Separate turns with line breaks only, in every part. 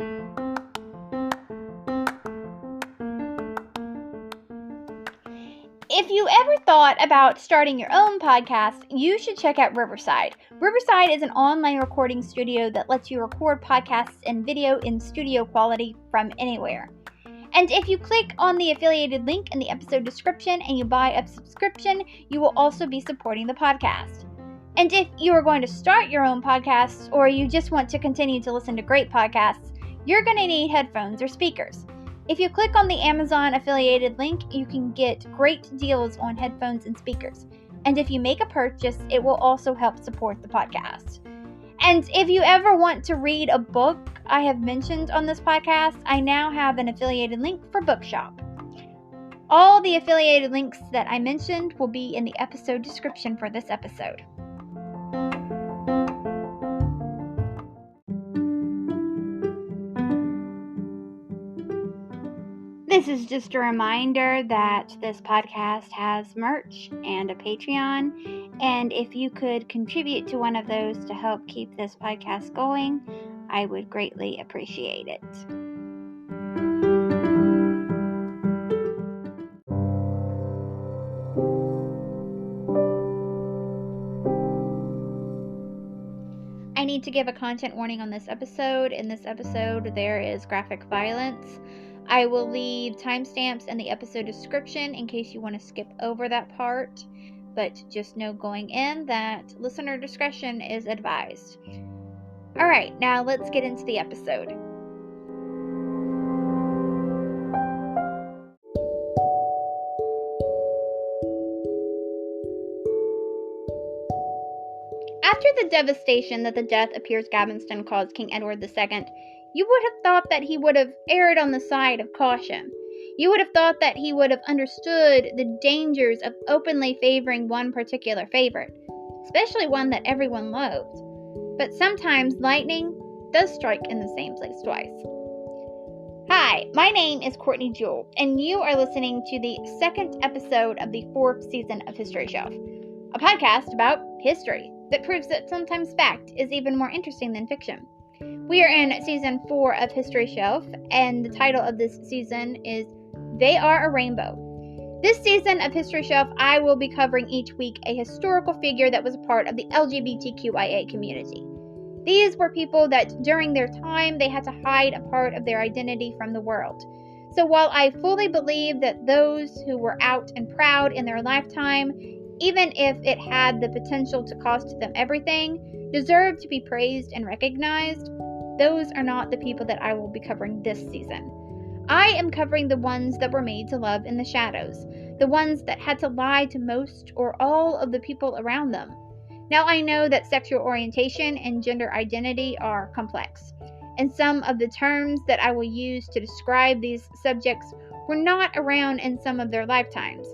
If you ever thought about starting your own podcast, you should check out Riverside. Riverside is an online recording studio that lets you record podcasts and video in studio quality from anywhere. And if you click on the affiliated link in the episode description and you buy a subscription, you will also be supporting the podcast. And if you are going to start your own podcast, or you just want to continue to listen to great podcasts, you're going to need headphones or speakers. If you click on the Amazon affiliated link, you can get great deals on headphones and speakers. And if you make a purchase, it will also help support the podcast. And if you ever want to read a book I have mentioned on this podcast, I now have an affiliated link for Bookshop. All the affiliated links that I mentioned will be in the episode description for this episode. This is just a reminder that this podcast has merch and a Patreon, and if you could contribute to one of those to help keep this podcast going, I would greatly appreciate it. I need to give a content warning on this episode. In this episode, there is graphic violence. I will leave timestamps in the episode description in case you want to skip over that part, but just know going in that listener discretion is advised. Alright, now let's get into the episode. After the devastation that the death of Piers Gaveston caused King Edward II, you would have thought that he would have erred on the side of caution. You would have thought that he would have understood the dangers of openly favoring one particular favorite, especially one that everyone loved. But sometimes lightning does strike in the same place twice. Hi, my name is Courtney Jewell, and you are listening to the second episode of the 4th season of History Shelf, a podcast about history that proves that sometimes fact is even more interesting than fiction. We are in season 4 of History Shelf, and the title of this season is They Are a Rainbow. This season of History Shelf, I will be covering each week a historical figure that was a part of the LGBTQIA community. These were people that during their time, they had to hide a part of their identity from the world. So while I fully believe that those who were out and proud in their lifetime, even if it had the potential to cost them everything, deserve to be praised and recognized, those are not the people that I will be covering this season. I am covering the ones that were made to love in the shadows, the ones that had to lie to most or all of the people around them. Now I know that sexual orientation and gender identity are complex, and some of the terms that I will use to describe these subjects were not around in some of their lifetimes.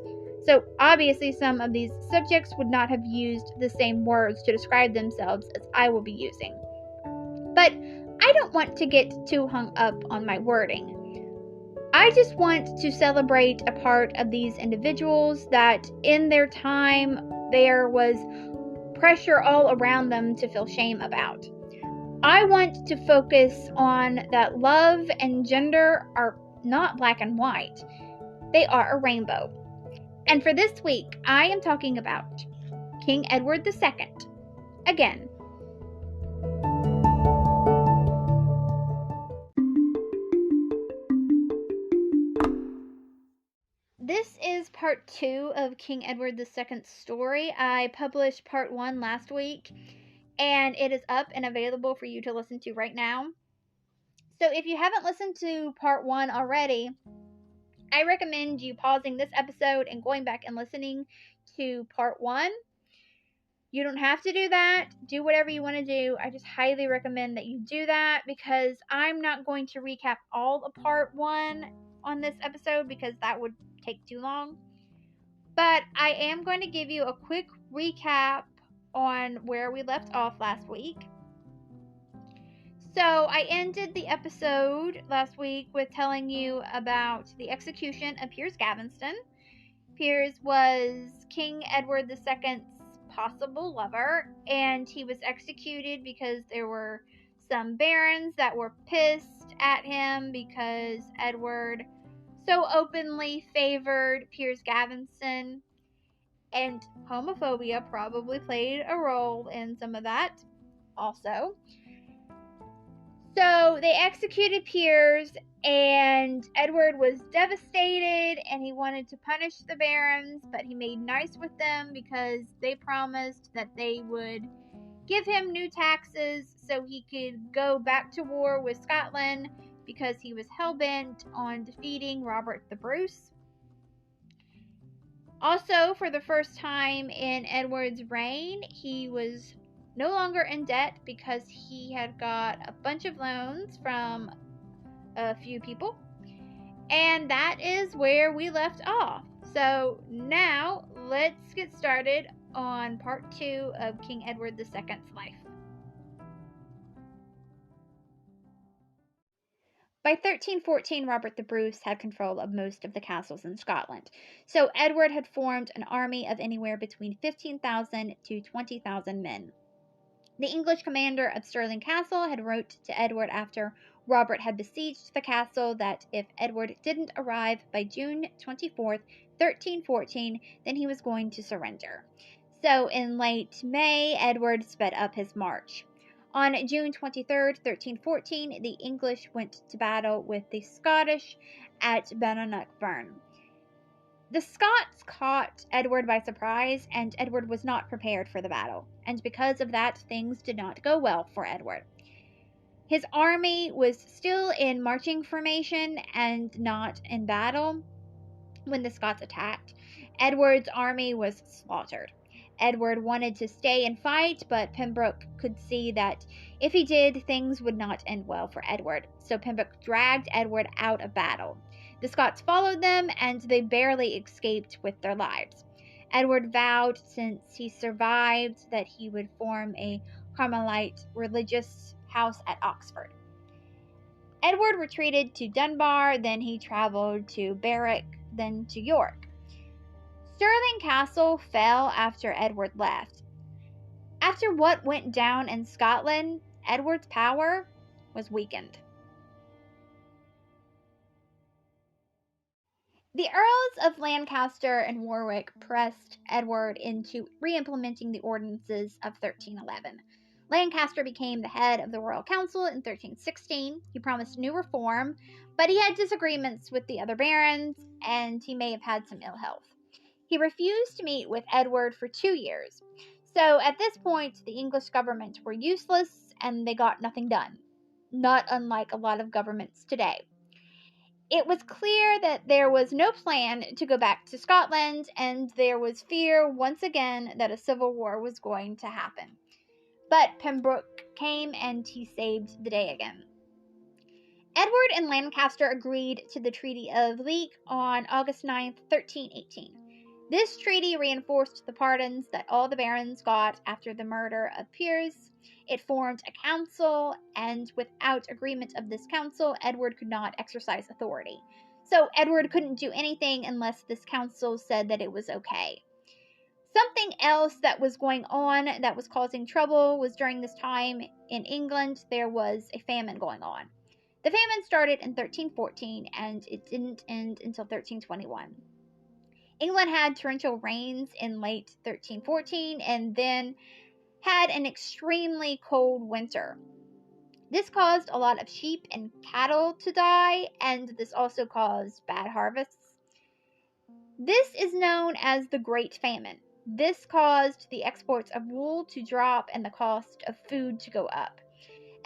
So obviously some of these subjects would not have used the same words to describe themselves as I will be using. But I don't want to get too hung up on my wording. I just want to celebrate a part of these individuals that in their time there was pressure all around them to feel shame about. I want to focus on that love and gender are not black and white. They are a rainbow. And for this week, I am talking about King Edward II. Again. This is part 2 of King Edward II's story. I published part 1 last week, and it is up and available for you to listen to right now. So if you haven't listened to part 1 already, I recommend you pausing this episode and going back and listening to part 1. You don't have to do that. Do whatever you want to do. I just highly recommend that you do that because I'm not going to recap all of part 1 on this episode because that would take too long. But I am going to give you a quick recap on where we left off last week. So I ended the episode last week with telling you about the execution of Piers Gaveston. Piers was King Edward II's possible lover, and he was executed because there were some barons that were pissed at him because Edward so openly favored Piers Gaveston, and homophobia probably played a role in some of that also. So they executed Piers, and Edward was devastated, and he wanted to punish the barons, but he made nice with them because they promised that they would give him new taxes so he could go back to war with Scotland because he was hell-bent on defeating Robert the Bruce. Also, for the first time in Edward's reign, he was no longer in debt because he had got a bunch of loans from a few people. And that is where we left off. So now let's get started on part 2 of King Edward II's life. By 1314, Robert the Bruce had control of most of the castles in Scotland, so Edward had formed an army of anywhere between 15,000 to 20,000 men. The English commander of Stirling Castle had wrote to Edward after Robert had besieged the castle that if Edward didn't arrive by June 24th, 1314, then he was going to surrender. So in late May, Edward sped up his march. On June 23rd, 1314, the English went to battle with the Scottish at Bannockburn. The Scots caught Edward by surprise, and Edward was not prepared for the battle, and because of that, things did not go well for Edward. His army was still in marching formation and not in battle when the Scots attacked. Edward's army was slaughtered. Edward wanted to stay and fight, but Pembroke could see that if he did, things would not end well for Edward, so Pembroke dragged Edward out of battle. The Scots followed them, and they barely escaped with their lives. Edward vowed, since he survived, that he would form a Carmelite religious house at Oxford. Edward retreated to Dunbar, then he traveled to Berwick, then to York. Stirling Castle fell after Edward left. After what went down in Scotland, Edward's power was weakened. The Earls of Lancaster and Warwick pressed Edward into re-implementing the ordinances of 1311. Lancaster became the head of the Royal Council in 1316. He promised new reform, but he had disagreements with the other barons, and he may have had some ill health. He refused to meet with Edward for 2 years. So at this point, the English government were useless, and they got nothing done, not unlike a lot of governments today. It was clear that there was no plan to go back to Scotland, and there was fear once again that a civil war was going to happen. But Pembroke came and he saved the day again. Edward and Lancaster agreed to the Treaty of Leek on August 9, 1318. This treaty reinforced the pardons that all the barons got after the murder of Piers. It formed a council, and without agreement of this council, Edward could not exercise authority. So Edward couldn't do anything unless this council said that it was okay. Something else that was going on that was causing trouble was during this time in England, there was a famine going on. The famine started in 1314, and it didn't end until 1321. England had torrential rains in late 1314 and then had an extremely cold winter. This caused a lot of sheep and cattle to die, and this also caused bad harvests. This is known as the Great Famine. This caused the exports of wool to drop and the cost of food to go up.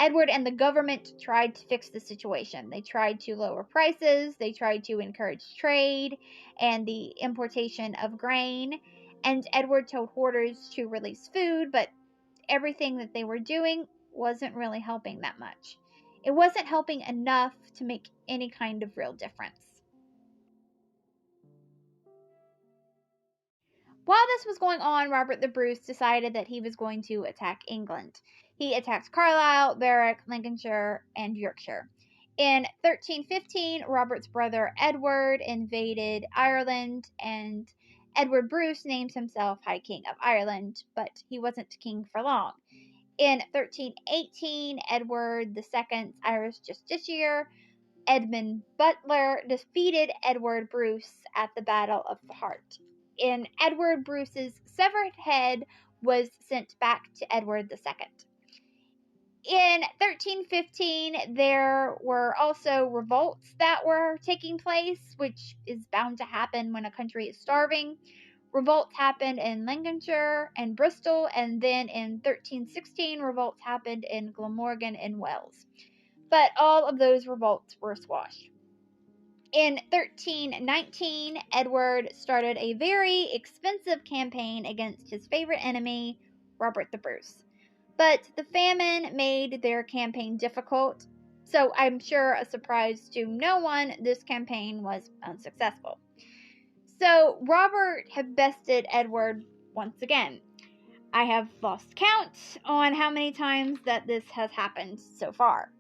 Edward and the government tried to fix the situation. They tried to lower prices, they tried to encourage trade and the importation of grain, and Edward told hoarders to release food, but everything that they were doing wasn't really helping that much. It wasn't helping enough to make any kind of real difference. While this was going on, Robert the Bruce decided that he was going to attack England. He attacked Carlisle, Berwick, Lincolnshire, and Yorkshire. In 1315, Robert's brother Edward invaded Ireland, and Edward Bruce named himself High King of Ireland, but he wasn't king for long. In 1318, Edward II's Irish justiciar, Edmund Butler, defeated Edward Bruce at the Battle of the Heart. In Edward Bruce's severed head was sent back to Edward II. In 1315, there were also revolts that were taking place, which is bound to happen when a country is starving. Revolts happened in Lincolnshire and Bristol, and then in 1316, revolts happened in Glamorgan in Wales. But all of those revolts were squashed. In 1319, Edward started a very expensive campaign against his favorite enemy, Robert the Bruce. But the famine made their campaign difficult, so I'm sure a surprise to no one, this campaign was unsuccessful. So Robert had bested Edward once again. I have lost count on how many times that this has happened so far.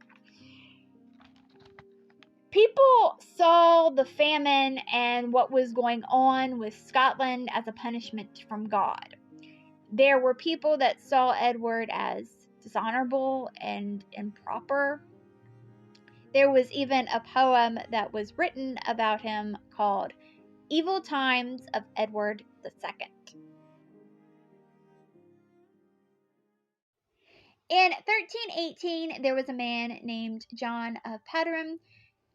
People saw the famine and what was going on with Scotland as a punishment from God. There were people that saw Edward as dishonorable and improper. There was even a poem that was written about him called Evil Times of Edward II. In 1318, there was a man named John of Patteram.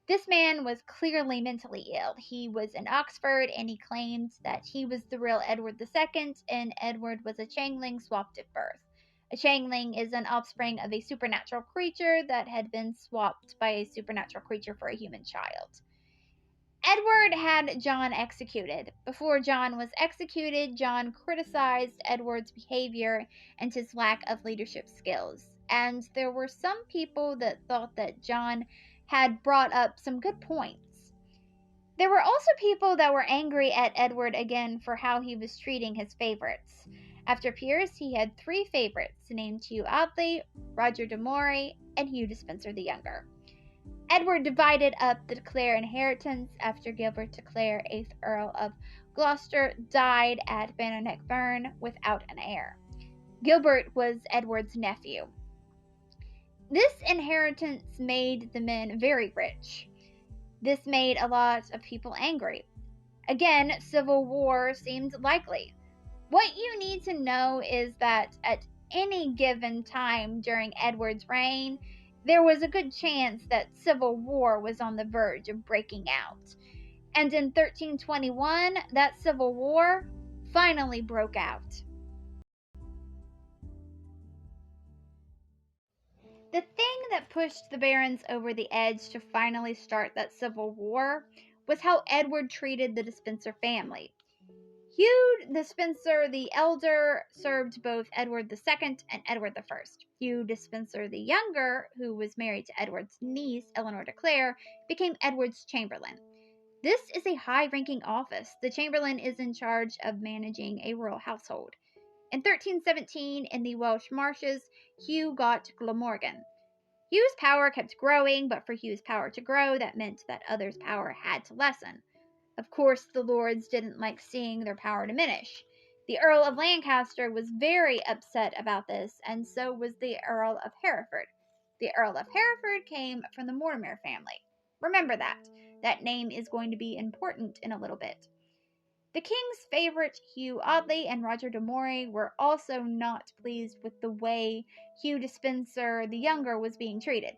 This man was clearly mentally ill. He was in Oxford, and he claimed that he was the real Edward II, and Edward was a changeling swapped at birth. A changeling is an offspring of a supernatural creature that had been swapped by a supernatural creature for a human child. Edward had John executed. Before John was executed, John criticized Edward's behavior and his lack of leadership skills. And there were some people that thought that John had brought up some good points. There were also people that were angry at Edward again for how he was treating his favorites. After Piers, he had 3 favorites named Hugh Audley, Roger de Moray, and Hugh Despenser the Younger. Edward divided up the de Clare inheritance after Gilbert de Clare, 8th Earl of Gloucester, died at Bannockburn without an heir. Gilbert was Edward's nephew. This inheritance made the men very rich. This made a lot of people angry. Again, civil war seemed likely. What you need to know is that at any given time during Edward's reign, there was a good chance that civil war was on the verge of breaking out. And in 1321, that civil war finally broke out. The thing that pushed the barons over the edge to finally start that civil war was how Edward treated the Despenser family. Hugh Despenser the Elder served both Edward II and Edward I. Hugh Despenser the Younger, who was married to Edward's niece, Eleanor de Clare, became Edward's chamberlain. This is a high-ranking office. The chamberlain is in charge of managing a royal household. In 1317, in the Welsh marshes, Hugh got Glamorgan. Hugh's power kept growing, but for Hugh's power to grow, that meant that others' power had to lessen. Of course, the lords didn't like seeing their power diminish. The Earl of Lancaster was very upset about this, and so was the Earl of Hereford. The Earl of Hereford came from the Mortimer family. Remember that. That name is going to be important in a little bit. The king's favorite Hugh Audley and Roger de Moray were also not pleased with the way Hugh Despenser the Younger was being treated.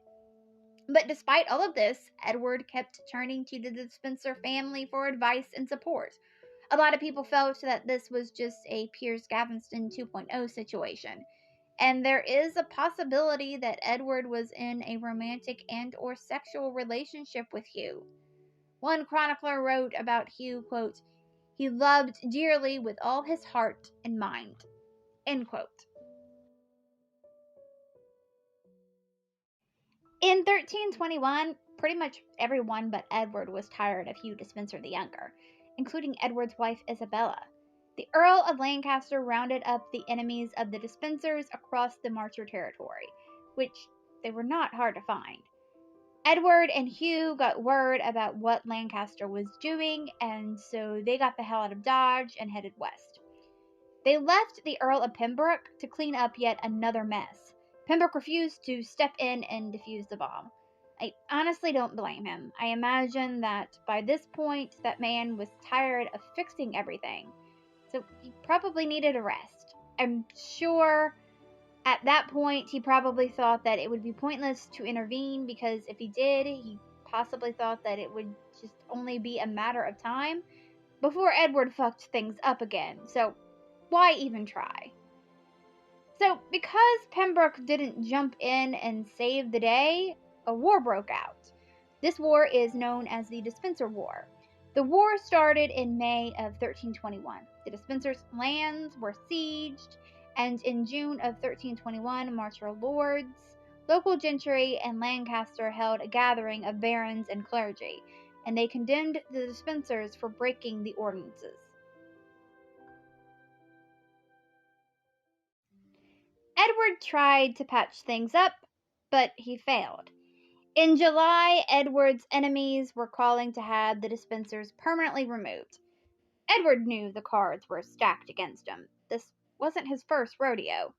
But despite all of this, Edward kept turning to the Despenser family for advice and support. A lot of people felt that this was just a Piers Gaveston 2.0 situation, and there is a possibility that Edward was in a romantic and or sexual relationship with Hugh. One chronicler wrote about Hugh, quote, "He loved dearly with all his heart and mind," end quote. In 1321, pretty much everyone but Edward was tired of Hugh Despenser the Younger, including Edward's wife Isabella. The Earl of Lancaster rounded up the enemies of the Despensers across the Marcher territory, which they were not hard to find. Edward and Hugh got word about what Lancaster was doing, and so they got the hell out of Dodge and headed west. They left the Earl of Pembroke to clean up yet another mess. Pembroke refused to step in and defuse the bomb. I honestly don't blame him. I imagine that by this point, that man was tired of fixing everything, so he probably needed a rest. I'm sure at that point he probably thought that it would be pointless to intervene, because if he did, he possibly thought that it would just only be a matter of time before Edward fucked things up again, so why even try? So, because Pembroke didn't jump in and save the day, a war broke out. This war is known as the Despenser War. The war started in May of 1321. The Despenser's lands were sieged, and in June of 1321, martial lords, local gentry, and Lancaster held a gathering of barons and clergy, and they condemned the Despensers for breaking the ordinances. Edward tried to patch things up, but he failed. In July, Edward's enemies were calling to have the Despensers permanently removed. Edward knew the cards were stacked against him. This wasn't his first rodeo.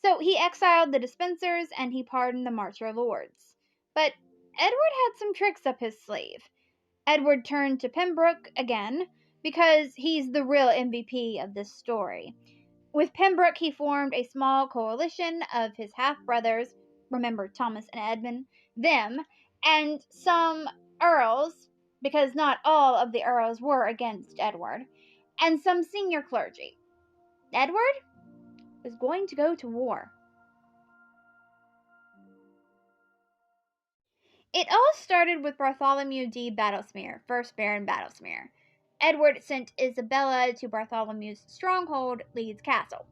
So he exiled the Despensers and he pardoned the Marcher Lords. But Edward had some tricks up his sleeve. Edward turned to Pembroke again, because he's the real MVP of this story. With Pembroke, he formed a small coalition of his half-brothers, remember Thomas and Edmund, them, and some earls, because not all of the earls were against Edward, and some senior clergy. Edward was going to go to war. It all started with Bartholomew de Battlesmere, 1st Baron Battlesmere. Edward sent Isabella to Bartholomew's stronghold, Leeds Castle.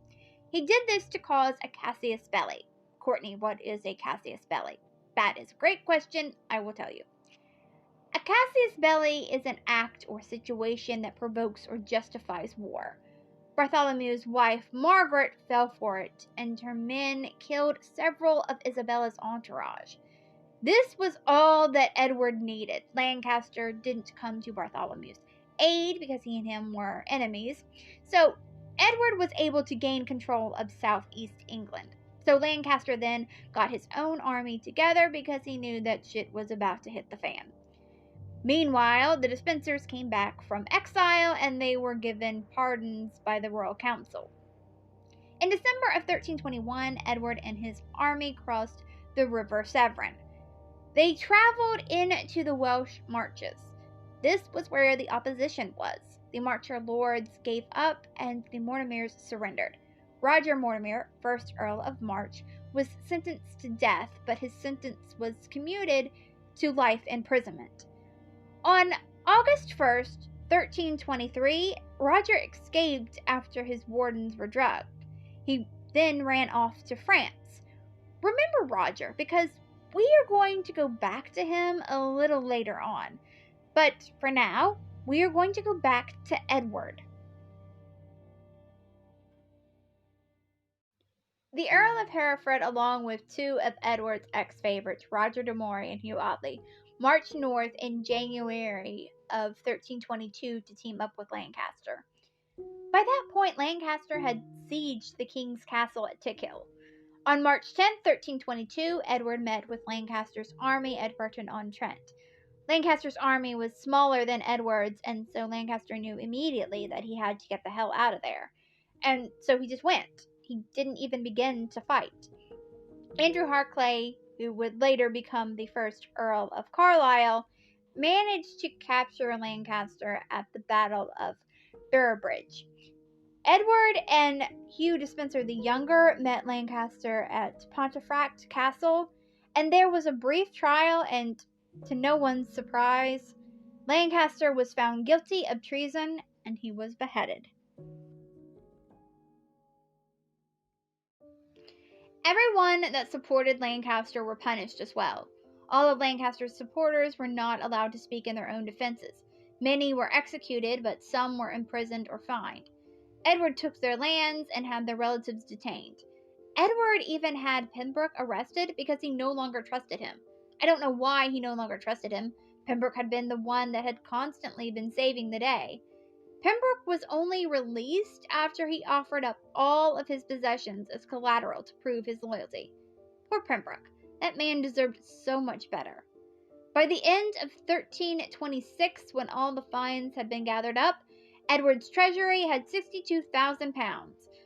He did this to cause a casus belli. Courtney, what is a casus belli? That is a great question. I will tell you. A casus belli is an act or situation that provokes or justifies war. Bartholomew's wife, Margaret, fell for it, and her men killed several of Isabella's entourage. This was all that Edward needed. Lancaster didn't come to Bartholomew's aid because he and him were enemies. So Edward was able to gain control of southeast England. So Lancaster then got his own army together because he knew that shit was about to hit the fan. Meanwhile, the Despensers came back from exile and they were given pardons by the Royal Council. In December of 1321, Edward and his army crossed the River Severn. They traveled into the Welsh marches. This was where the opposition was. The Marcher Lords gave up and the Mortimers surrendered. Roger Mortimer, 1st Earl of March, was sentenced to death, but his sentence was commuted to life imprisonment. On August 1st, 1323, Roger escaped after his wardens were drugged. He then ran off to France. Remember Roger, because we are going to go back to him a little later on. But for now, we are going to go back to Edward. The Earl of Hereford, along with two of Edward's ex-favorites, Roger de Moray and Hugh Audley, marched north in January of 1322 to team up with Lancaster. By that point, Lancaster had sieged the king's castle at Tickhill. On March 10, 1322, Edward met with Lancaster's army at Burton-on-Trent. Lancaster's army was smaller than Edward's, and so Lancaster knew immediately that he had to get the hell out of there. And so he just went. He didn't even begin to fight. Andrew Harclay, who would later become the 1st Earl of Carlisle, managed to capture Lancaster at the Battle of Boroughbridge. Edward and Hugh Despenser the Younger met Lancaster at Pontefract Castle, and there was a brief trial, and to no one's surprise, Lancaster was found guilty of treason and he was beheaded. Everyone that supported Lancaster were punished as well. All of Lancaster's supporters were not allowed to speak in their own defenses. Many were executed, but some were imprisoned or fined. Edward took their lands and had their relatives detained. Edward even had Pembroke arrested because he no longer trusted him. I don't know why he no longer trusted him. Pembroke had been the one that had constantly been saving the day. Pembroke was only released after he offered up all of his possessions as collateral to prove his loyalty. Poor Pembroke. That man deserved so much better. By the end of 1326, when all the fines had been gathered up, Edward's treasury had £62,000,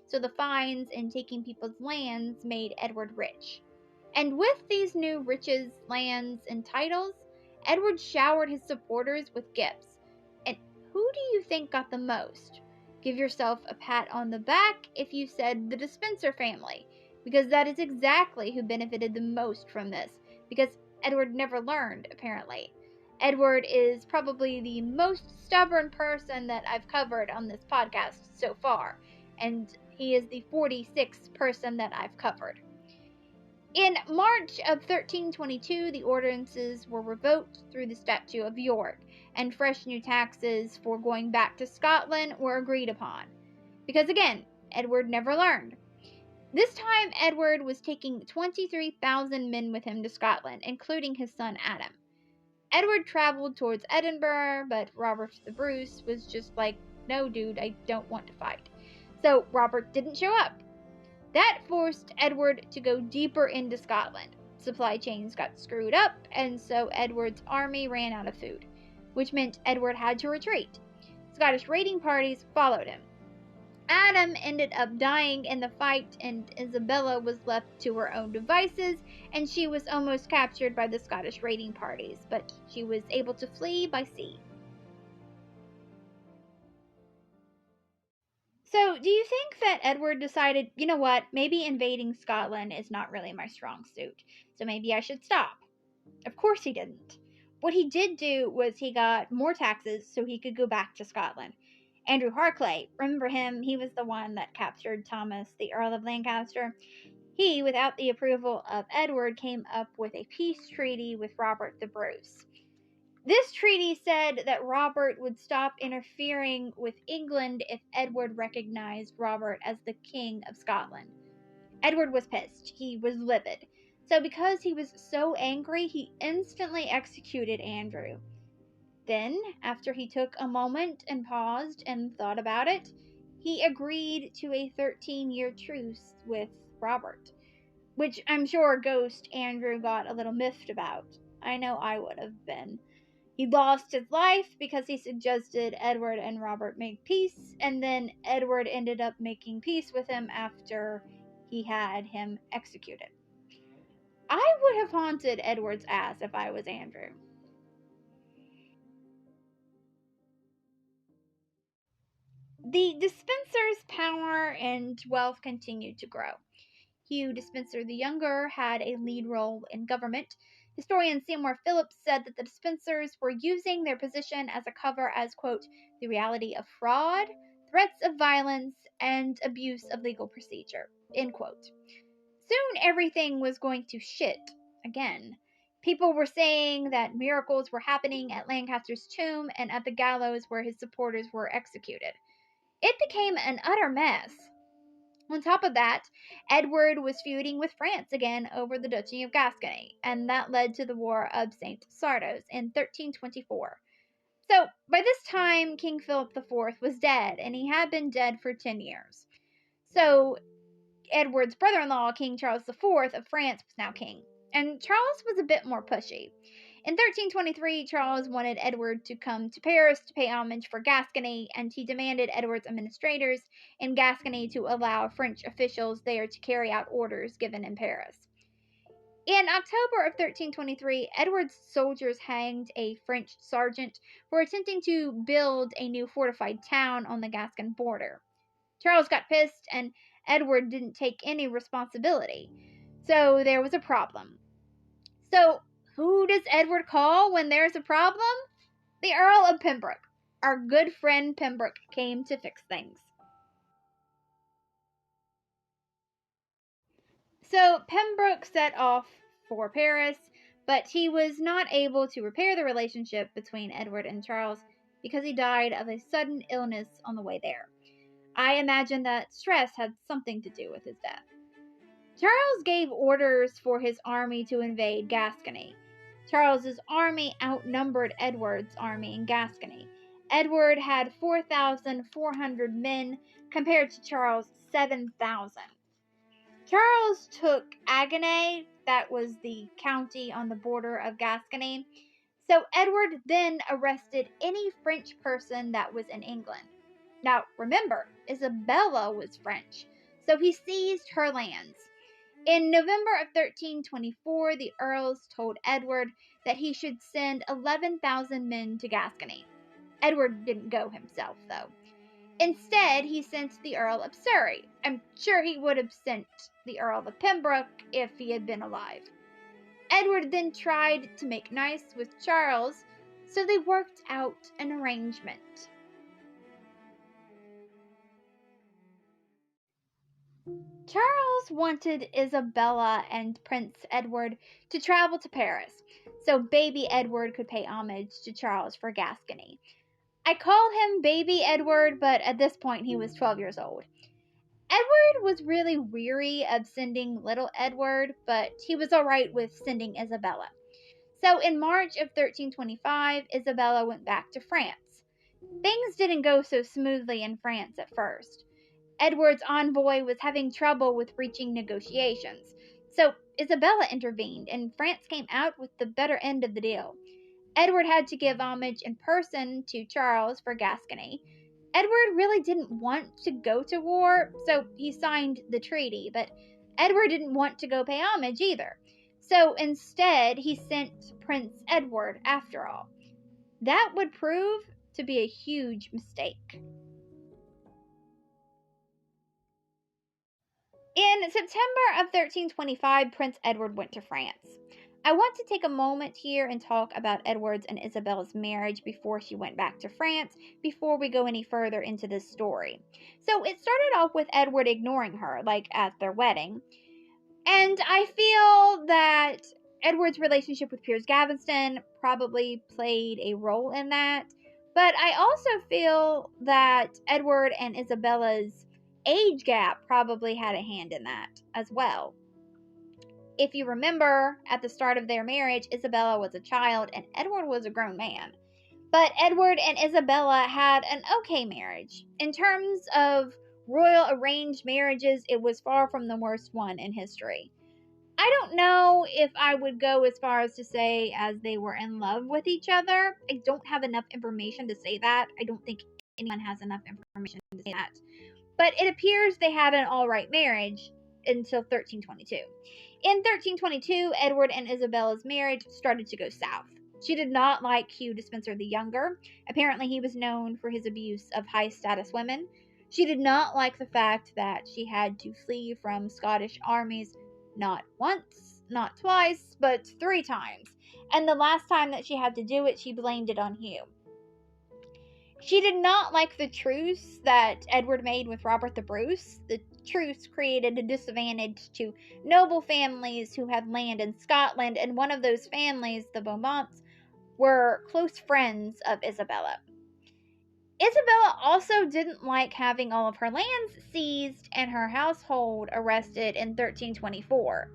so the fines and taking people's lands made Edward rich. And with these new riches, lands, and titles, Edward showered his supporters with gifts. And who do you think got the most? Give yourself a pat on the back if you said the Despenser family, because that is exactly who benefited the most from this, because Edward never learned, apparently. Edward is probably the most stubborn person that I've covered on this podcast so far, and he is the 46th person that I've covered. In March of 1322, the ordinances were revoked through the Statute of York, and fresh new taxes for going back to Scotland were agreed upon. Because again, Edward never learned. This time, Edward was taking 23,000 men with him to Scotland, including his son Adam. Edward traveled towards Edinburgh, but Robert the Bruce was just like, no dude, I don't want to fight. So Robert didn't show up. That forced Edward to go deeper into Scotland. Supply chains got screwed up, and so Edward's army ran out of food, which meant Edward had to retreat. Scottish raiding parties followed him. Adam ended up dying in the fight, and Isabella was left to her own devices, and she was almost captured by the Scottish raiding parties, but she was able to flee by sea. So, do you think that Edward decided, you know what, maybe invading Scotland is not really my strong suit, so maybe I should stop? Of course he didn't. What he did do was he got more taxes so he could go back to Scotland. Andrew Harclay, remember him? He was the one that captured Thomas, the Earl of Lancaster. He, without the approval of Edward, came up with a peace treaty with Robert the Bruce. This treaty said that Robert would stop interfering with England if Edward recognized Robert as the King of Scotland. Edward was pissed. He was livid. So because he was so angry, he instantly executed Andrew. Then, after he took a moment and paused and thought about it, he agreed to a 13-year truce with Robert, which I'm sure Ghost Andrew got a little miffed about. I know I would have been. He lost his life because he suggested Edward and Robert make peace, and then Edward ended up making peace with him after he had him executed. I would have haunted Edward's ass if I was Andrew. The Despensers' power and wealth continued to grow. Hugh Despenser the Younger had a lead role in government. Historian Seymour Phillips said that the Despensers were using their position as a cover as, quote, the reality of fraud, threats of violence, and abuse of legal procedure, end quote. Soon everything was going to shit again. People were saying that miracles were happening at Lancaster's tomb and at the gallows where his supporters were executed. It became an utter mess. On top of that, Edward was feuding with France again over the Duchy of Gascony, and that led to the War of St. Sardos in 1324. So, by this time, King Philip IV was dead, and he had been dead for 10 years. So, Edward's brother-in-law, King Charles IV of France, was now king, and Charles was a bit more pushy. In 1323, Charles wanted Edward to come to Paris to pay homage for Gascony, and he demanded Edward's administrators in Gascony to allow French officials there to carry out orders given in Paris. In October of 1323, Edward's soldiers hanged a French sergeant for attempting to build a new fortified town on the Gascon border. Charles got pissed, and Edward didn't take any responsibility, so there was a problem. So, who does Edward call when there's a problem? The Earl of Pembroke. Our good friend Pembroke came to fix things. So Pembroke set off for Paris, but he was not able to repair the relationship between Edward and Charles because he died of a sudden illness on the way there. I imagine that stress had something to do with his death. Charles gave orders for his army to invade Gascony. Charles's army outnumbered Edward's army in Gascony. Edward had 4,400 men compared to Charles' 7,000. Charles took Agenais, that was the county on the border of Gascony. So Edward then arrested any French person that was in England. Now, remember, Isabella was French, so he seized her lands. In November of 1324, the earls told Edward that he should send 11,000 men to Gascony. Edward didn't go himself, though. Instead, he sent the Earl of Surrey. I'm sure he would have sent the Earl of Pembroke if he had been alive. Edward then tried to make nice with Charles, so they worked out an arrangement. Charles wanted Isabella and Prince Edward to travel to Paris, so baby Edward could pay homage to Charles for Gascony. I call him baby Edward, but at this point he was 12 years old. Edward was really weary of sending little Edward, but he was alright with sending Isabella. So in March of 1325, Isabella went back to France. Things didn't go so smoothly in France at first. Edward's envoy was having trouble with reaching negotiations, so Isabella intervened, and France came out with the better end of the deal. Edward had to give homage in person to Charles for Gascony. Edward really didn't want to go to war, so he signed the treaty, but Edward didn't want to go pay homage either. So instead, he sent Prince Edward after all. That would prove to be a huge mistake. In September of 1325, Prince Edward went to France. I want to take a moment here and talk about Edward's and Isabella's marriage before she went back to France, before we go any further into this story. So it started off with Edward ignoring her, like at their wedding. And I feel that Edward's relationship with Piers Gaveston probably played a role in that. But I also feel that Edward and Isabella's age gap probably had a hand in that as well. If you remember, at the start of their marriage, Isabella was a child and Edward was a grown man. But Edward and Isabella had an okay marriage. In terms of royal arranged marriages, it was far from the worst one in history. I don't know if I would go as far as to say as they were in love with each other. I don't have enough information to say that. I don't think anyone has enough information to say that. But it appears they had an alright marriage until 1322. In 1322, Edward and Isabella's marriage started to go south. She did not like Hugh Despenser the Younger. Apparently he was known for his abuse of high-status women. She did not like the fact that she had to flee from Scottish armies not once, not twice, but 3 times. And the last time that she had to do it, she blamed it on Hugh. She did not like the truce that Edward made with Robert the Bruce. The truce created a disadvantage to noble families who had land in Scotland, and one of those families, the Beaumonts, were close friends of Isabella. Isabella also didn't like having all of her lands seized and her household arrested in 1324.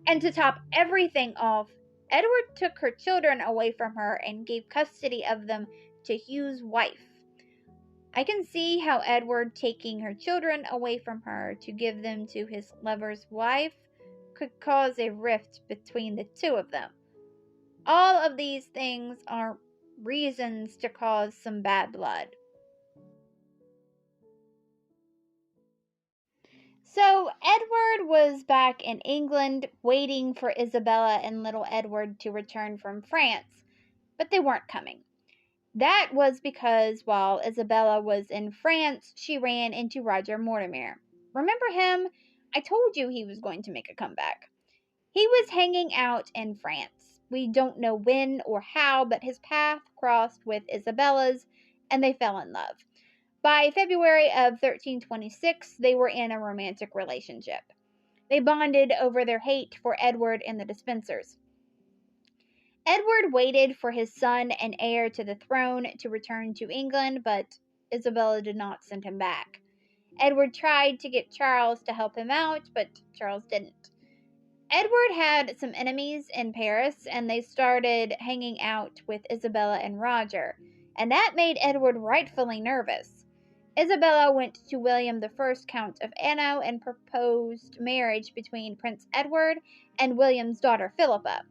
And to top everything off, Edward took her children away from her and gave custody of them to Hugh's wife. I can see how Edward taking her children away from her to give them to his lover's wife could cause a rift between the two of them. All of these things are reasons to cause some bad blood. So Edward was back in England waiting for Isabella and little Edward to return from France, but they weren't coming. That was because while Isabella was in France, she ran into Roger Mortimer. Remember him? I told you he was going to make a comeback. He was hanging out in France. We don't know when or how, but his path crossed with Isabella's, and they fell in love. By February of 1326, they were in a romantic relationship. They bonded over their hate for Edward and the Despensers. Edward waited for his son and heir to the throne to return to England, but Isabella did not send him back. Edward tried to get Charles to help him out, but Charles didn't. Edward had some enemies in Paris, and they started hanging out with Isabella and Roger, and that made Edward rightfully nervous. Isabella went to William I, Count of Anno, and proposed marriage between Prince Edward and William's daughter Philippa.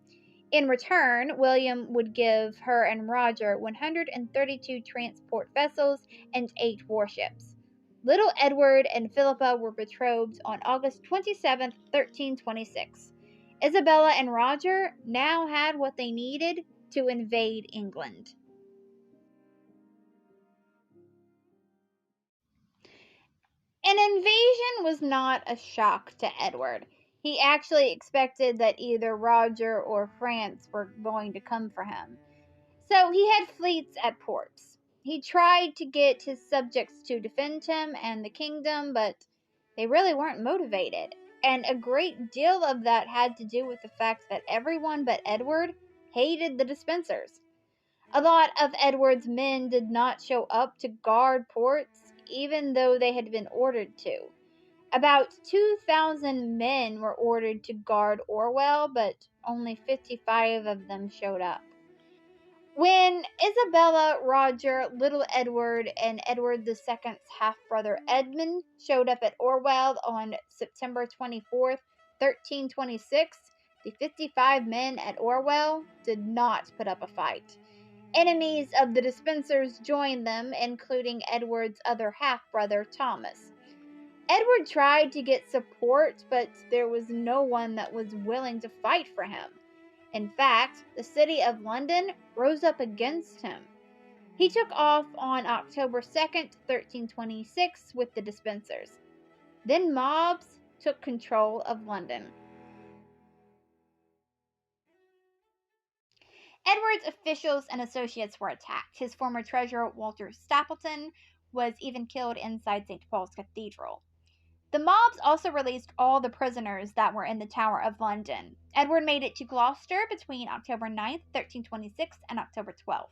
In return, William would give her and Roger 132 transport vessels and 8 warships. Little Edward and Philippa were betrothed on August 27, 1326. Isabella and Roger now had what they needed to invade England. An invasion was not a shock to Edward. He actually expected that either Roger or France were going to come for him. So he had fleets at ports. He tried to get his subjects to defend him and the kingdom, but they really weren't motivated. And a great deal of that had to do with the fact that everyone but Edward hated the Despensers. A lot of Edward's men did not show up to guard ports, even though they had been ordered to. About 2,000 men were ordered to guard Orwell, but only 55 of them showed up. When Isabella, Roger, little Edward, and Edward II's half-brother Edmund showed up at Orwell on September 24, 1326, the 55 men at Orwell did not put up a fight. Enemies of the Despensers joined them, including Edward's other half-brother, Thomas. Edward tried to get support, but there was no one that was willing to fight for him. In fact, the city of London rose up against him. He took off on October 2nd, 1326 with the Despensers. Then mobs took control of London. Edward's officials and associates were attacked. His former treasurer, Walter Stapleton, was even killed inside St. Paul's Cathedral. The mobs also released all the prisoners that were in the Tower of London. Edward made it to Gloucester between October 9th, 1326 and October 12th.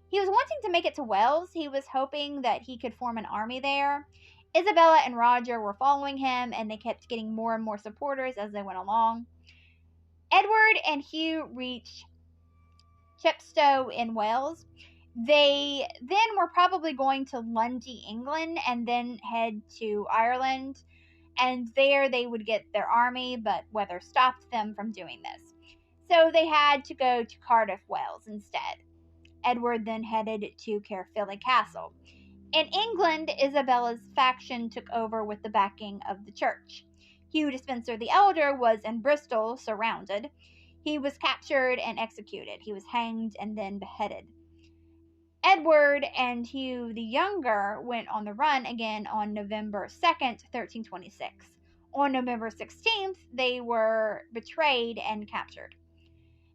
He was wanting to make it to Wales. He was hoping that he could form an army there. Isabella and Roger were following him, and they kept getting more and more supporters as they went along. Edward and Hugh reached Chepstow in Wales. They then were probably going to Lundy, England, and then head to Ireland. And there they would get their army, but weather stopped them from doing this. So they had to go to Cardiff, Wales instead. Edward then headed to Caerphilly Castle. In England, Isabella's faction took over with the backing of the church. Hugh Despenser the Elder was in Bristol, surrounded. He was captured and executed. He was hanged and then beheaded. Edward and Hugh the Younger went on the run again on November 2nd, 1326. On November 16th, they were betrayed and captured.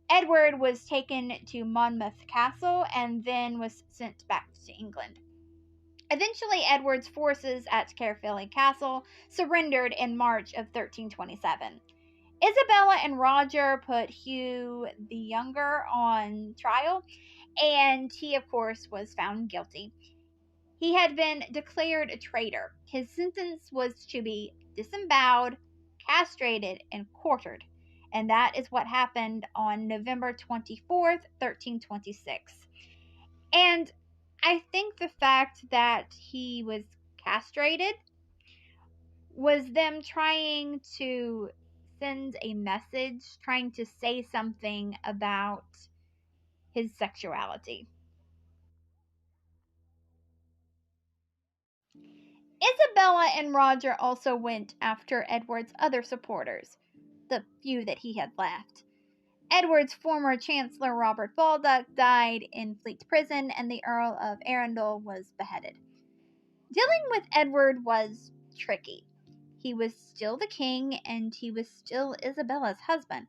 Edward was taken to Monmouth Castle and then was sent back to England. Eventually, Edward's forces at Caerphilly Castle surrendered in March of 1327. Isabella and Roger put Hugh the Younger on trial, and he, of course, was found guilty. He had been declared a traitor. His sentence was to be disemboweled, castrated, and quartered, and that is what happened on November 24th, 1326. And I think the fact that he was castrated was them trying to send a message, trying to say something about his sexuality. Isabella and Roger also went after Edward's other supporters, the few that he had left. Edward's former Chancellor Robert Baldock died in Fleet Prison, and the Earl of Arundel was beheaded. Dealing with Edward was tricky. He was still the king, and he was still Isabella's husband.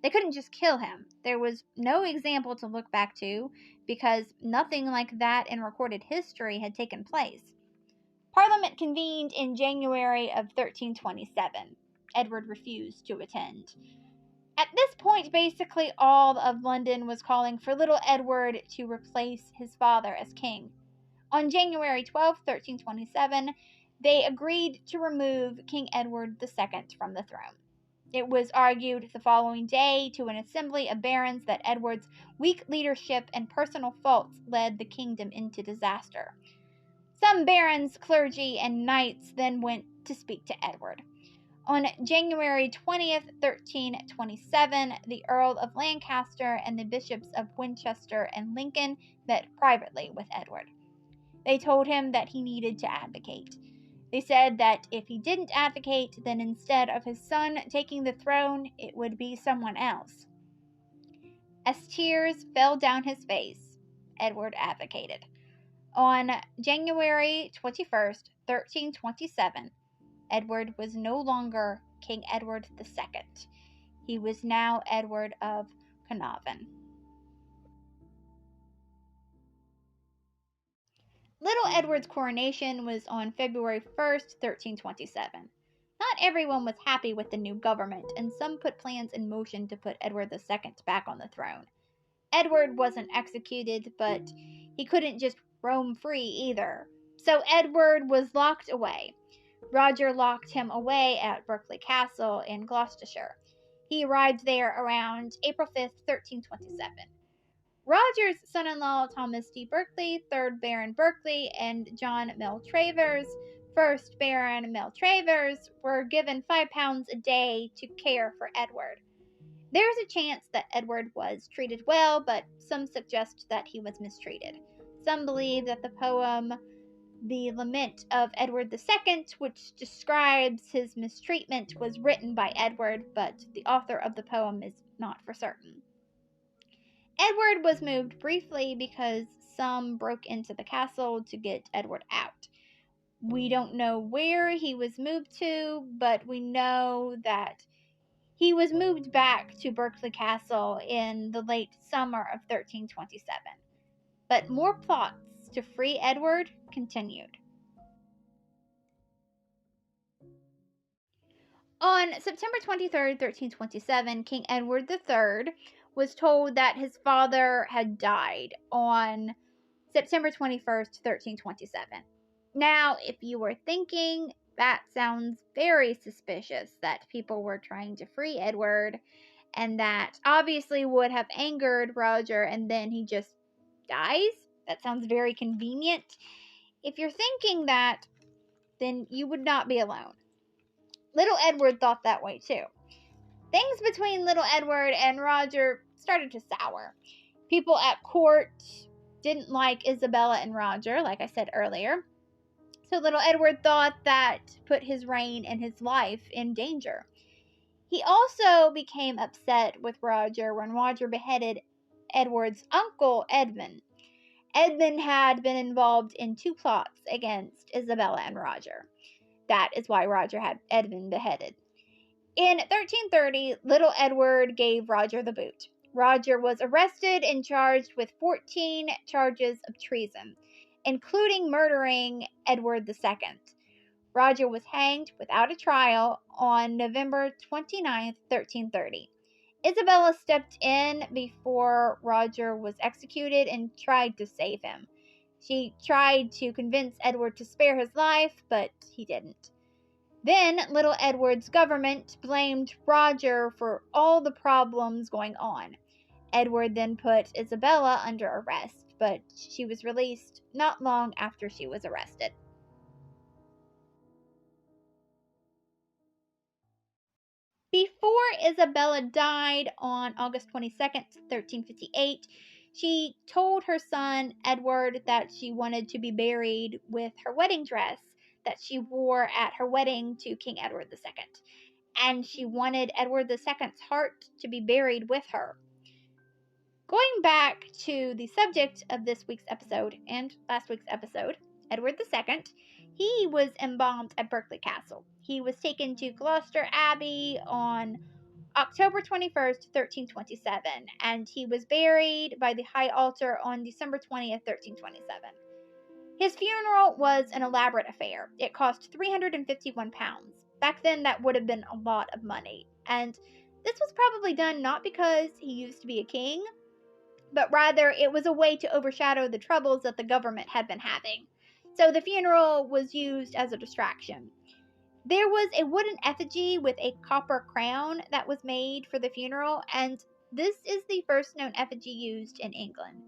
They couldn't just kill him. There was no example to look back to, because nothing like that in recorded history had taken place. Parliament convened in January of 1327. Edward refused to attend. At this point, basically all of London was calling for little Edward to replace his father as king. On January 12, 1327, they agreed to remove King Edward II from the throne. It was argued the following day to an assembly of barons that Edward's weak leadership and personal faults led the kingdom into disaster. Some barons, clergy, and knights then went to speak to Edward. On January 20th, 1327, the Earl of Lancaster and the bishops of Winchester and Lincoln met privately with Edward. They told him that he needed to advocate. They said that if he didn't advocate, then instead of his son taking the throne, it would be someone else. As tears fell down his face, Edward advocated. On January 21st, 1327, Edward was no longer King Edward II. He was now Edward of Carnarvon. Little Edward's coronation was on February 1st, 1327. Not everyone was happy with the new government, and some put plans in motion to put Edward II back on the throne. Edward wasn't executed, but he couldn't just roam free either. So Edward was locked away. Roger locked him away at Berkeley Castle in Gloucestershire. He arrived there around April 5th, 1327. Roger's son-in-law, Thomas D. Berkeley, 3rd Baron Berkeley, and John Maltravers, 1st Baron Maltravers, were given £5 a day to care for Edward. There's a chance that Edward was treated well, but some suggest that he was mistreated. Some believe that the poem The Lament of Edward II, which describes his mistreatment, was written by Edward, but the author of the poem is not for certain. Edward was moved briefly because some broke into the castle to get Edward out. We don't know where he was moved to, but we know that he was moved back to Berkeley Castle in the late summer of 1327. But more plots to free Edward continued. On September 23rd, 1327, King Edward III was told that his father had died on September 21st, 1327. Now, if you were thinking, that sounds very suspicious that people were trying to free Edward, and that obviously would have angered Roger, and then he just dies. That sounds very convenient. If you're thinking that, then you would not be alone. Little Edward thought that way too. Things between little Edward and Roger started to sour. People at court didn't like Isabella and Roger, like I said earlier. So little Edward thought that put his reign and his life in danger. He also became upset with Roger when Roger beheaded Edward's uncle, Edmund. Edmund had been involved in 2 plots against Isabella and Roger. That is why Roger had Edmund beheaded. In 1330, little Edward gave Roger the boot. Roger was arrested and charged with 14 charges of treason, including murdering Edward II. Roger was hanged without a trial on November 29, 1330. Isabella stepped in before Roger was executed and tried to save him. She tried to convince Edward to spare his life, but he didn't. Then little Edward's government blamed Roger for all the problems going on. Edward then put Isabella under arrest, but she was released not long after she was arrested. Before Isabella died on August 22nd, 1358, she told her son Edward that she wanted to be buried with her wedding dress that she wore at her wedding to King Edward II, and she wanted Edward II's heart to be buried with her. Going back to the subject of this week's episode and last week's episode, Edward II, he was embalmed at Berkeley Castle. He was taken to Gloucester Abbey on October 21st, 1327, and he was buried by the high altar on December 20th, 1327. His funeral was an elaborate affair. It cost £351. Back then, that would have been a lot of money, and this was probably done not because he used to be a king, but rather it was a way to overshadow the troubles that the government had been having. So the funeral was used as a distraction. There was a wooden effigy with a copper crown that was made for the funeral, and this is the first known effigy used in England.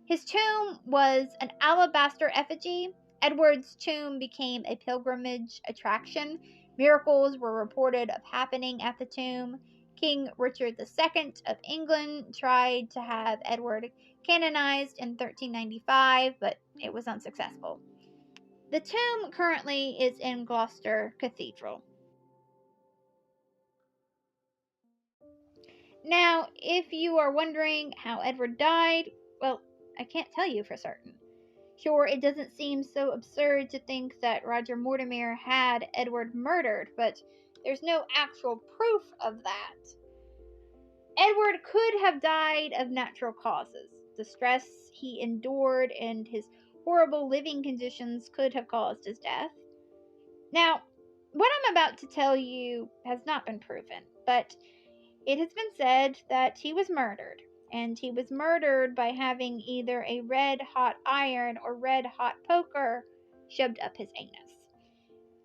His tomb was an alabaster effigy, Edward's tomb became a pilgrimage attraction. Miracles were reported of happening at the tomb. King Richard II of England tried to have Edward canonized in 1395, but it was unsuccessful. The tomb currently is in Gloucester Cathedral. Now, if you are wondering how Edward died, well, I can't tell you for certain. Sure, it doesn't seem so absurd to think that Roger Mortimer had Edward murdered, but there's no actual proof of that. Edward could have died of natural causes. The stress he endured and his horrible living conditions could have caused his death. Now, what I'm about to tell you has not been proven, but it has been said that he was murdered, and he was murdered by having either a red-hot iron or red-hot poker shoved up his anus.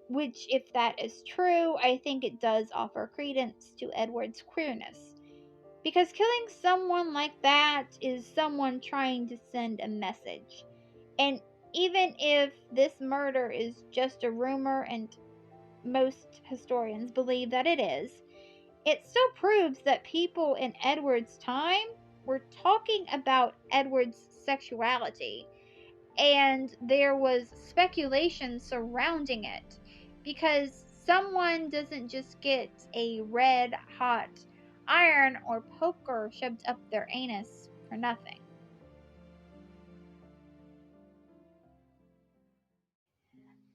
Which, if that is true, I think it does offer credence to Edward's queerness. Because killing someone like that is someone trying to send a message. And even if this murder is just a rumor, and most historians believe that it is, it still proves that people in Edward's time were talking about Edward's sexuality, and there was speculation surrounding it, because someone doesn't just get a red hot iron or poker shoved up their anus for nothing.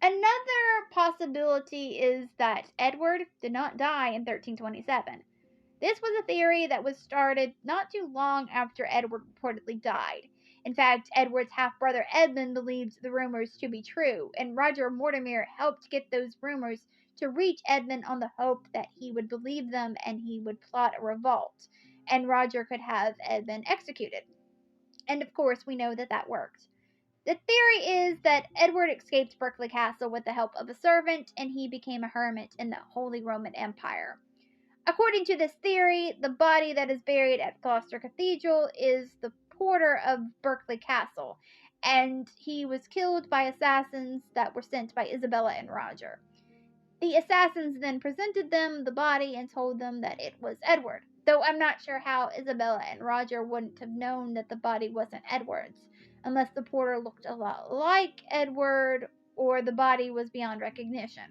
Another possibility is that Edward did not die in 1327. This was a theory that was started not too long after Edward reportedly died. In fact, Edward's half-brother Edmund believed the rumors to be true, and Roger Mortimer helped get those rumors to reach Edmund on the hope that he would believe them and he would plot a revolt, and Roger could have Edmund executed. And of course, we know that that worked. The theory is that Edward escaped Berkeley Castle with the help of a servant, and he became a hermit in the Holy Roman Empire. According to this theory, the body that is buried at Gloucester Cathedral is the porter of Berkeley Castle, and he was killed by assassins that were sent by Isabella and Roger. The assassins then presented them the body and told them that it was Edward, though I'm not sure how Isabella and Roger wouldn't have known that the body wasn't Edward's, unless the porter looked a lot like Edward or the body was beyond recognition.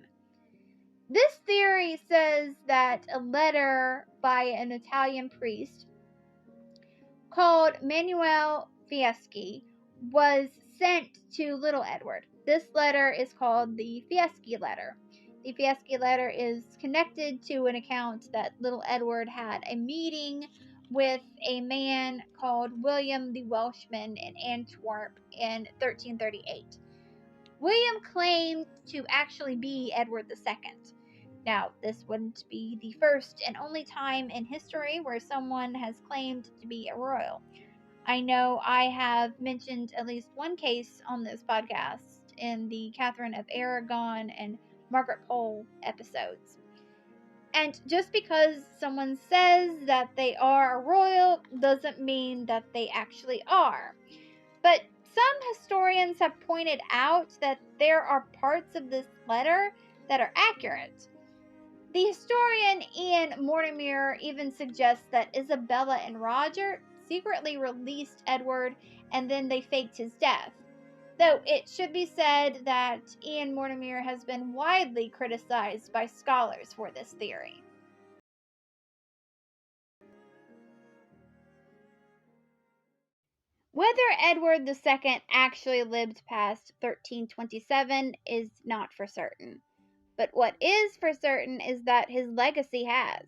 This theory says that a letter by an Italian priest called Manuel Fieschi was sent to little Edward. This letter is called the Fieschi letter. The Fieschi letter is connected to an account that little Edward had a meeting with a man called William the Welshman in Antwerp in 1338. William claimed to actually be Edward II. Now, this wouldn't be the first and only time in history where someone has claimed to be a royal. I know I have mentioned at least one case on this podcast in the Catherine of Aragon and Margaret Pole episodes. And just because someone says that they are a royal doesn't mean that they actually are. But some historians have pointed out that there are parts of this letter that are accurate. The historian Ian Mortimer even suggests that Isabella and Roger secretly released Edward and then they faked his death. Though it should be said that Ian Mortimer has been widely criticized by scholars for this theory. Whether Edward II actually lived past 1327 is not for certain. But what is for certain is that his legacy has.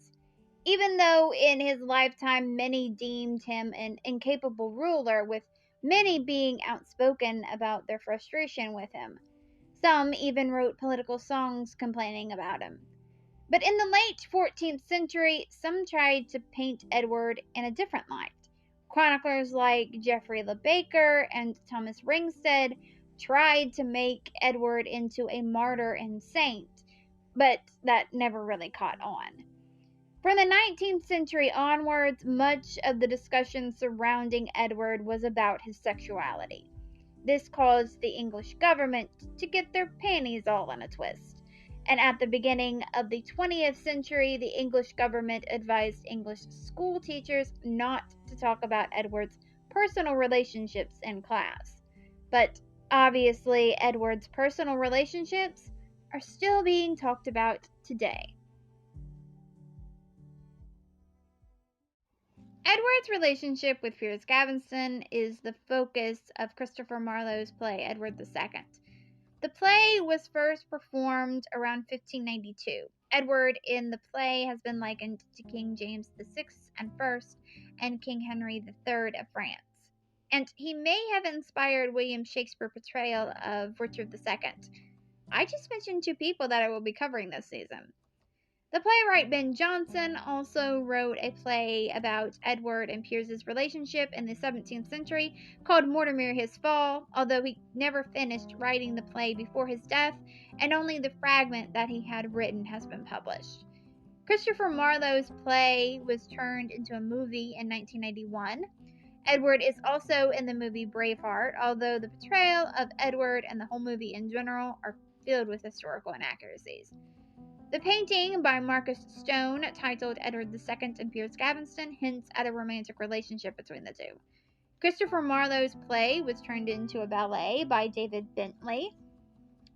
Even though in his lifetime many deemed him an incapable ruler, with many being outspoken about their frustration with him. Some even wrote political songs complaining about him. But in the late 14th century, some tried to paint Edward in a different light. Chroniclers like Geoffrey Le Baker and Thomas Ringstead tried to make Edward into a martyr and saint, but that never really caught on. From the 19th century onwards, much of the discussion surrounding Edward was about his sexuality. This caused the English government to get their panties all in a twist. And at the beginning of the 20th century, the English government advised English school teachers not to talk about Edward's personal relationships in class. But obviously, Edward's personal relationships are still being talked about today. Edward's relationship with Piers Gaveston is the focus of Christopher Marlowe's play Edward II. The play was first performed around 1592. Edward in the play has been likened to King James VI and I and King Henry III of France. And he may have inspired William Shakespeare's portrayal of Richard II. I just mentioned two people that I will be covering this season. The playwright Ben Jonson also wrote a play about Edward and Piers's relationship in the 17th century called Mortimer His Fall, although he never finished writing the play before his death, and only the fragment that he had written has been published. Christopher Marlowe's play was turned into a movie in 1991. Edward is also in the movie Braveheart, although the portrayal of Edward and the whole movie in general are filled with historical inaccuracies. The painting by Marcus Stone, titled Edward II and Piers Gaveston, hints at a romantic relationship between the two. Christopher Marlowe's play was turned into a ballet by David Bentley,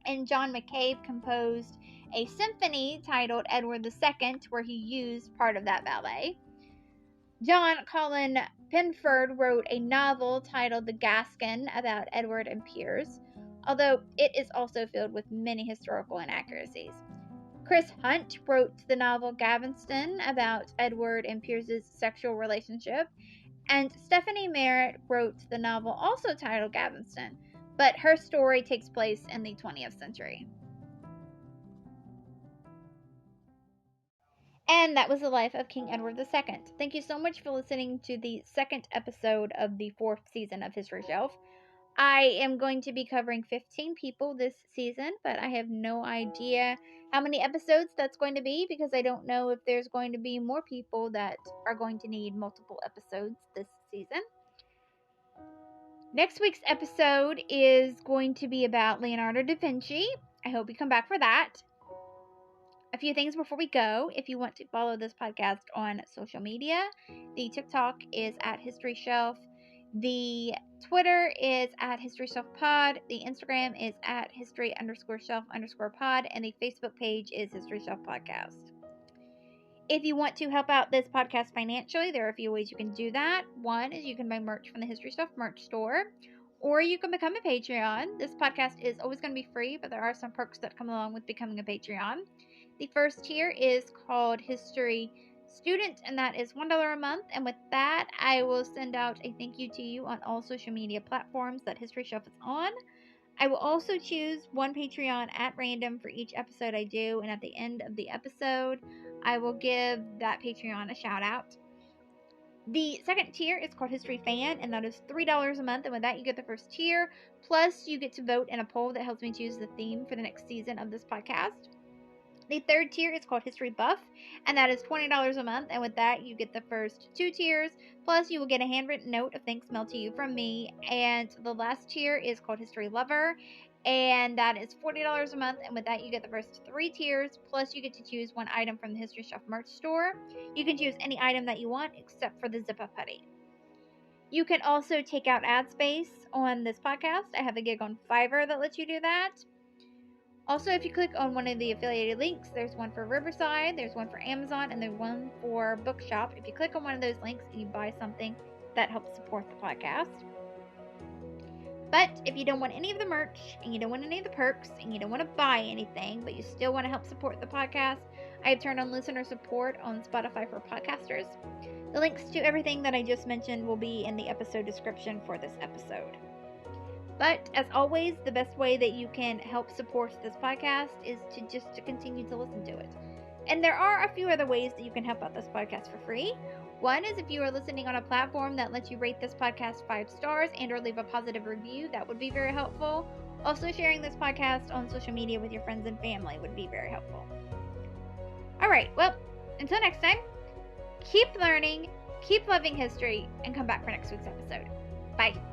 and John McCabe composed a symphony titled Edward II, where he used part of that ballet. John Colin Penford wrote a novel titled The Gascon about Edward and Piers, although it is also filled with many historical inaccuracies. Chris Hunt wrote the novel Gaveston about Edward and Piers's sexual relationship, and Stephanie Merritt wrote the novel also titled Gaveston, but her story takes place in the 20th century. And that was the life of King Edward II. Thank you so much for listening to the second episode of the 4th season of History Shelf. I am going to be covering 15 people this season, but I have no idea how many episodes that's going to be because I don't know if there's going to be more people that are going to need multiple episodes this season. Next week's episode is going to be about Leonardo da Vinci. I hope you come back for that. A few things before we go. If you want to follow this podcast on social media, the TikTok is at History Shelf. The Twitter is at History Shelf Pod. The Instagram is at History_Shelf_Pod. And the Facebook page is History Shelf Podcast. If you want to help out this podcast financially, there are a few ways you can do that. One is you can buy merch from the History Shelf merch store, or you can become a Patreon. This podcast is always going to be free, but there are some perks that come along with becoming a Patreon. The first tier is called History Student, and that is $1 a month. And with that, I will send out a thank you to you on all social media platforms that History Shelf is on. I will also choose one Patreon at random for each episode I do, and at the end of the episode, I will give that Patreon a shout out. The second tier is called History Fan, and that is $3 a month, and with that you get the first tier, plus you get to vote in a poll that helps me choose the theme for the next season of this podcast. The third tier is called History Buff, and that is $20 a month, and with that you get the first 2 tiers, plus you will get a handwritten note of thanks mailed to you from me. And the last tier is called History Lover, and that is $40 a month, and with that you get the first 3 tiers, plus you get to choose one item from the History Shelf merch store. You can choose any item that you want except for the zip-up hoodie. You can also take out ad space on this podcast. I have a gig on Fiverr that lets you do that. Also, if you click on one of the affiliated links, there's one for Riverside, there's one for Amazon, and there's one for Bookshop. If you click on one of those links and you buy something, that helps support the podcast. But if you don't want any of the merch, and you don't want any of the perks, and you don't want to buy anything, but you still want to help support the podcast, I have turned on listener support on Spotify for podcasters. The links to everything that I just mentioned will be in the episode description for this episode. But, as always, the best way that you can help support this podcast is to continue to listen to it. And there are a few other ways that you can help out this podcast for free. One is if you are listening on a platform that lets you rate this podcast 5 stars and or leave a positive review. That would be very helpful. Also, sharing this podcast on social media with your friends and family would be very helpful. Alright, well, until next time, keep learning, keep loving history, and come back for next week's episode. Bye.